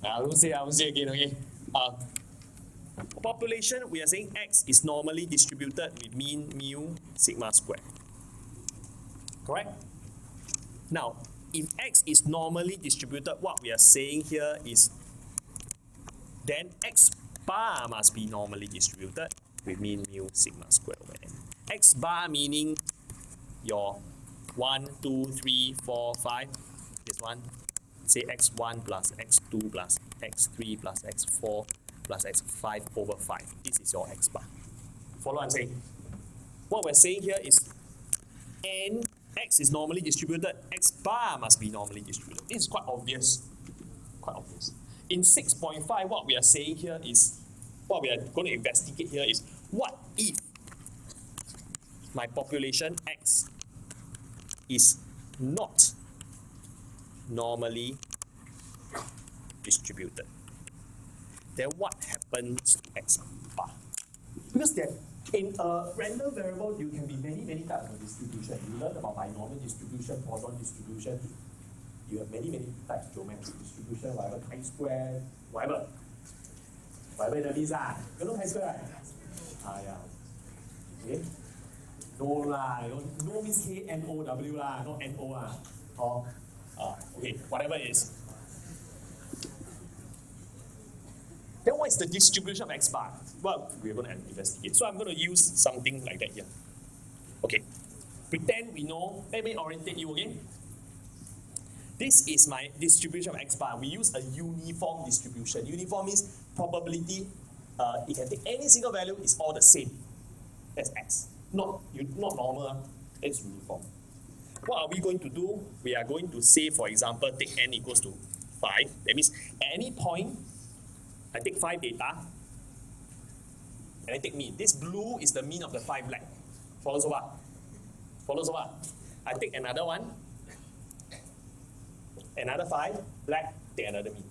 I won't say again, okay? Population, we are saying X is normally distributed with mean mu sigma square. Correct? Now, if X is normally distributed, what we are saying here is then X bar must be normally distributed with mean mu sigma square over n. X bar meaning your 1, 2, 3, 4, 5. This one, say x1 plus x2 plus x3 plus x4 plus x5 over 5. This is your x bar. Follow what I'm saying? What we're saying here is n, x is normally distributed, x bar must be normally distributed. This is quite obvious. Quite obvious. In 6.5, what we are saying here is, what we are going to investigate here is, what if my population x is not normally distributed? Then what happens to x bar? Because there, in a random variable, you can be many types of distribution. You learn about binomial distribution, Poisson distribution. You have many types of geometric distribution, whatever, chi-square, whatever. Whatever it means, you know chi-square, right? Yeah. Okay? No lah, no means K-N-O-W lah, not N-O lah. Or, okay, whatever it is. Then what is the distribution of x bar? Well, we're going to investigate. So I'm going to use something like that here. Okay. Pretend we know, let me orientate you again. This is my distribution of x bar. We use a uniform distribution. Uniform means probability. It can take any single value, it's all the same. That's x. Not normal, it's uniform. What are we going to do? We are going to say, for example, take n equals to 5. That means at any point, I take 5 data, and I take mean. This blue is the mean of the 5 black. Follows what? Follows what? I take another one, another 5 black, take another mean.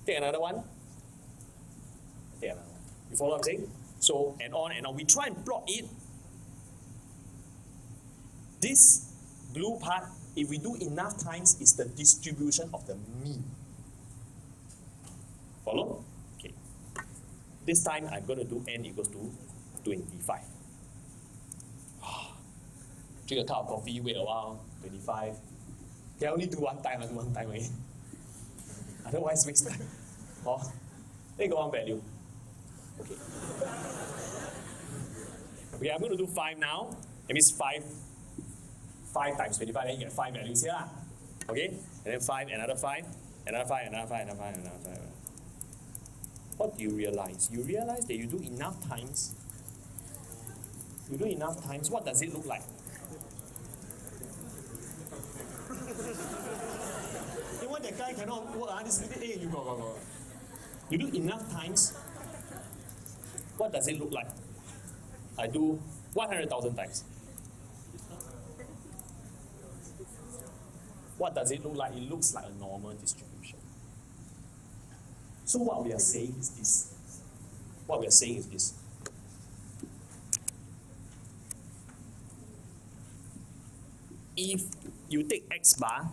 Take another one, take another one. You follow what I'm saying? So, and on and on. We try and plot it. This blue part, if we do enough times, is the distribution of the mean. Follow? Okay. This time I'm going to do n equals to 25. Drink a cup of coffee, wait a while, 25. Can only do one time again. Otherwise, waste time. Then go one value. Okay. Okay, I'm going to do 5 now. That means 5 times 25, then you get 5 values here. Okay? And then 5, another 5, another 5, another 5, another 5, another 5. What do you realize? You realize that you do enough times. You do enough times, what does it look like? You want that guy cannot work, hey, you go. You do enough times, what does it look like? I do 100,000 times. What does it look like? It looks like a normal distribution. So what we are saying is this. What we are saying is this. If you take x bar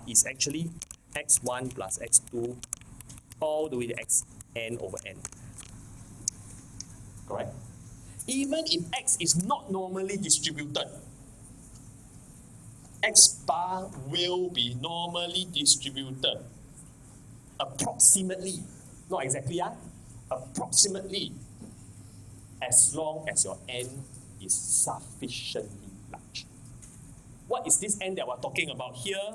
is actually x1 plus x2 all the way to xn over n. Correct? Even if x is not normally distributed, x bar will be normally distributed approximately, not exactly, approximately, as long as your n is sufficiently large. What is this n that we're talking about here?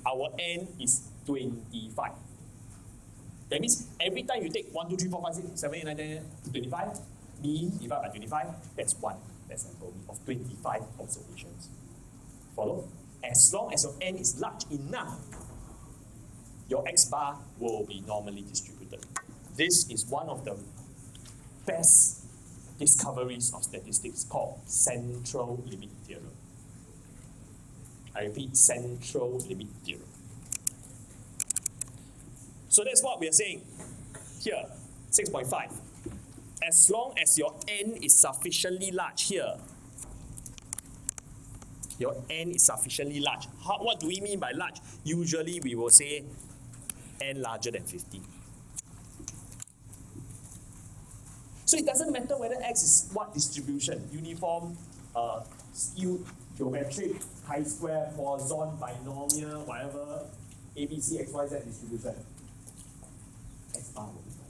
Our n is 25. That means every time you take 1, 2, 3, 4, 5, 6, 7, 8, 9, 10, 25, mean divided by 25, that's 1. That's a probability of 25 observations. Follow? As long as your n is large enough, your x bar will be normally distributed. This is one of the best discoveries of statistics called central limit theorem. I repeat, central limit theorem. So that's what we are saying here, 6.5. As long as your n is sufficiently large here, your n is sufficiently large. What do we mean by large? Usually we will say n larger than 50. So it doesn't matter whether x is what distribution, uniform, skewed, geometric, chi-square, Poisson, binomial, whatever, ABC, XYZ distribution. X bar will be large.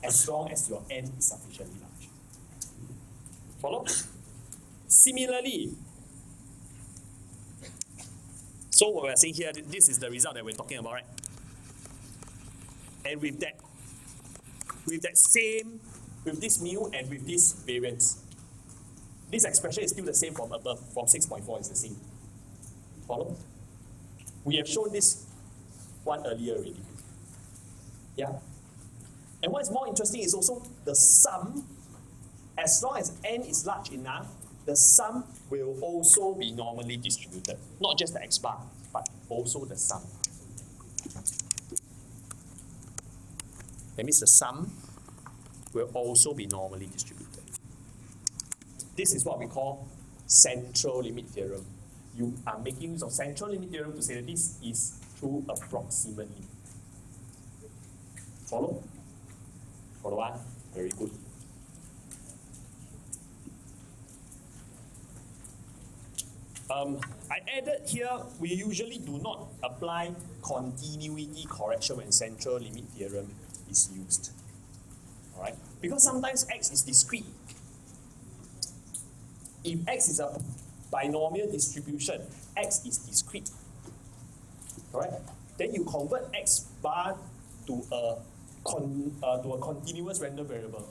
As long as your n is sufficiently large. Follow? Similarly, so what we're saying here, this is the result that we're talking about, right? And with this mu and with this variance, this expression is still the same from above, from 6.4 is the same. Follow? We have shown this one earlier already. Yeah? And what is more interesting is also the sum. As long as n is large enough, the sum will also be normally distributed. Not just the x bar, but also the sum. That means the sum will also be normally distributed. This is what we call central limit theorem. You are making use of central limit theorem to say that this is true approximately. Follow? Follow on? Very good. I added here, we usually do not apply continuity correction when central limit theorem is used. Alright? Because sometimes x is discrete. If x is a binomial distribution, x is discrete. Alright? Then you convert x bar to a continuous random variable.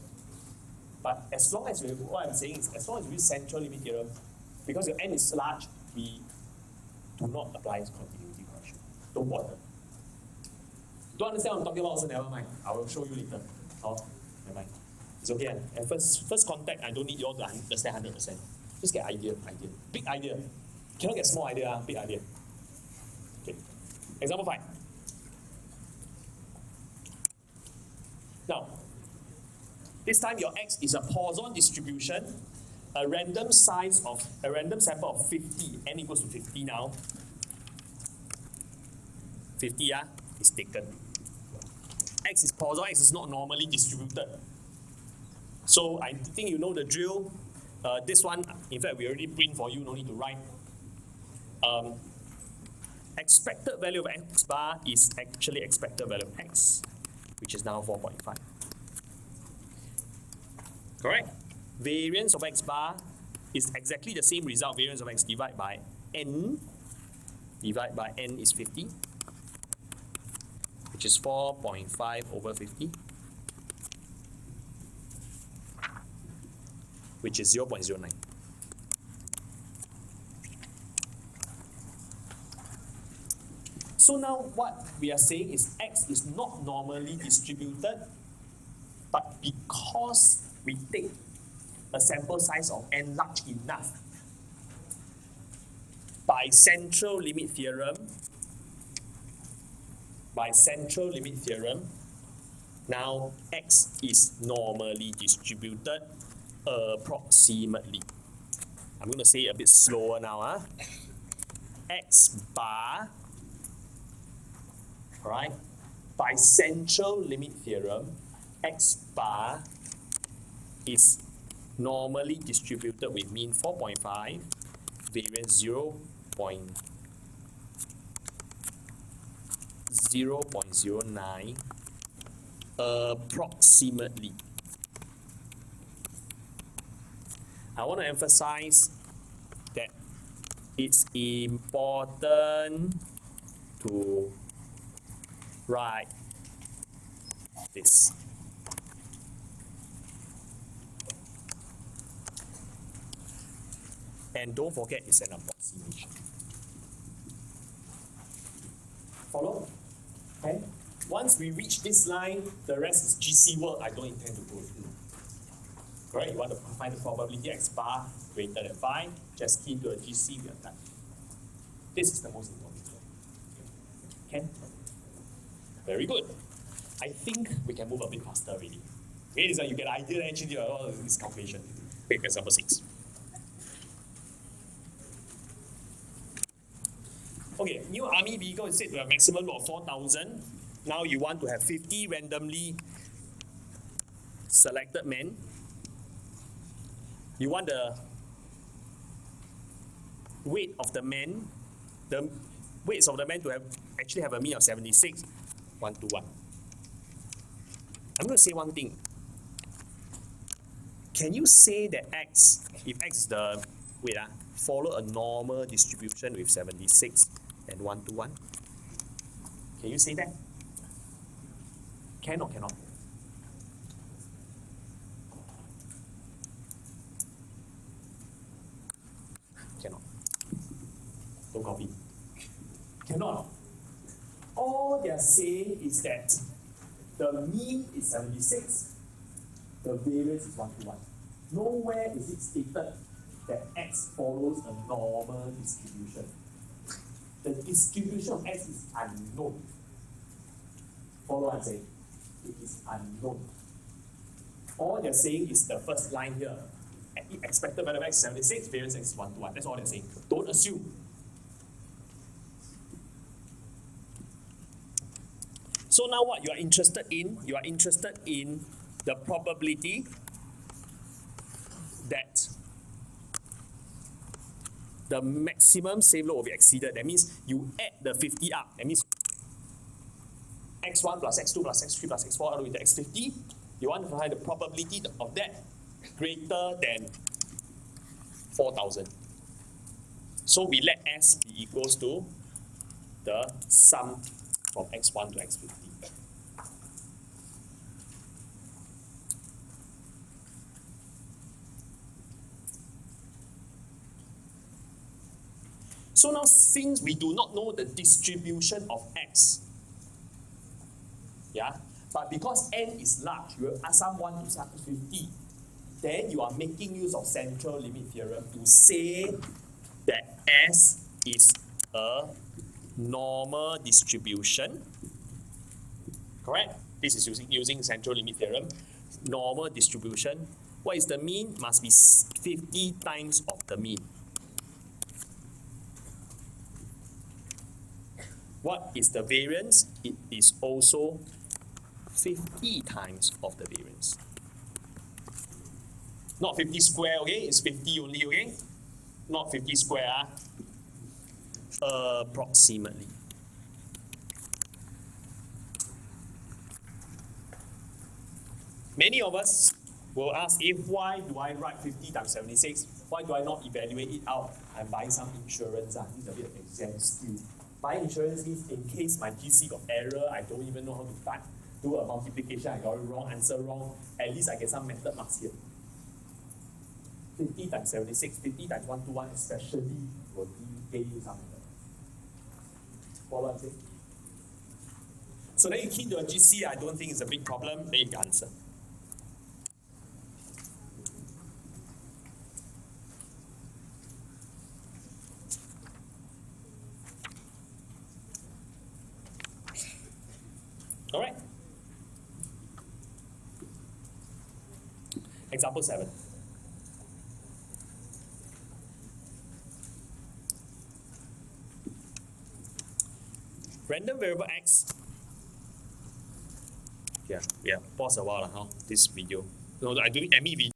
But as long as what I'm saying is, as long as we use central limit theorem, because your n is large, we do not apply continuity correction. Don't bother. Don't understand what I'm talking about, also never mind. I will show you later. Oh, never mind. It's okay. At first contact, I don't need you all to understand 100%. Just get idea. Big idea. Cannot get small idea, big idea. Okay. Example 5. Now, this time your x is a Poisson distribution, a random sample of 50, n equals to 50 now. 50 is taken. X is Poisson, x is not normally distributed. So I think you know the drill. This one, in fact, we already print for you, no need to write. Expected value of x bar is actually expected value of x, which is now 4.5. Correct? Variance of x bar is exactly the same result. Variance of x divided by n is 50, which is 4.5 over 50, which is 0.09. So now what we are saying is x is not normally distributed, but because we take a sample size of n large enough, by central limit theorem, now x is normally distributed approximately. I'm going to say it a bit slower now. X bar, right? By central limit theorem, x bar is normally distributed with mean 4.5, variance 0.09 approximately. I want to emphasize that it's important to write this. And don't forget it's an approximation. Follow? Okay? Once we reach this line, the rest is GC work I don't intend to go through. Right? You want to find the probability x bar greater than 5, just key to a GC, we are done. This is the most important one. Okay? Very good. I think we can move a bit faster already. Okay, this is you get an idea actually of all this calculation. Quick example 6. Okay, new army vehicle is said to have maximum load of 4,000. Now you want to have 50 randomly selected men. You want the weight of the men, the weights of the men to actually have a mean of 76, 1 to 1. I'm going to say one thing. Can you say that X, if X is the, follow a normal distribution with 76 and 1 to 1? Can you say that? Can or cannot? Cannot. Don't copy. Cannot. All they are saying is that the mean is 76, the variance is 1 to 1. Nowhere is it stated that X follows a normal distribution. The distribution of X is unknown. Follow what I'm saying? It is unknown. All they're saying is the first line here. Expected value of X is 76, variance X is 1 to 1. That's all they're saying. Don't assume. So now what you are interested in? You are interested in the probability that the maximum save load will be exceeded. That means you add the 50 up. That means x1 plus x2 plus x3 plus x4 all the way to x50. You want to find the probability of that greater than 4,000. So we let S be equals to the sum from x1 to x50. So now, since we do not know the distribution of X, but because N is large, you will sum 1 to sum 50, then you are making use of central limit theorem to say that S is a normal distribution. Correct? This is using central limit theorem. Normal distribution. What is the mean? Must be 50 times of the mean. What is the variance? It is also 50 times of the variance. Not 50 square, okay? It's 50 only, okay? Not 50 square, approximately. Many of us will ask, why do I write 50 times 76? Why do I not evaluate it out? I'm buying some insurance. This is a bit of exam skill. Buying insurance means in case my GC got error, I don't even know how to type. Do a multiplication, I got it wrong, answer wrong. At least I get some method marks here. 50 times 76, 50 times 1 to 1 especially will give you some method. Follow what I'm saying? So then you key to a GC, I don't think it's a big problem, then you can answer. All right. Example 7. Random variable x. Yeah. Pause a while, this video. No, I do ME video.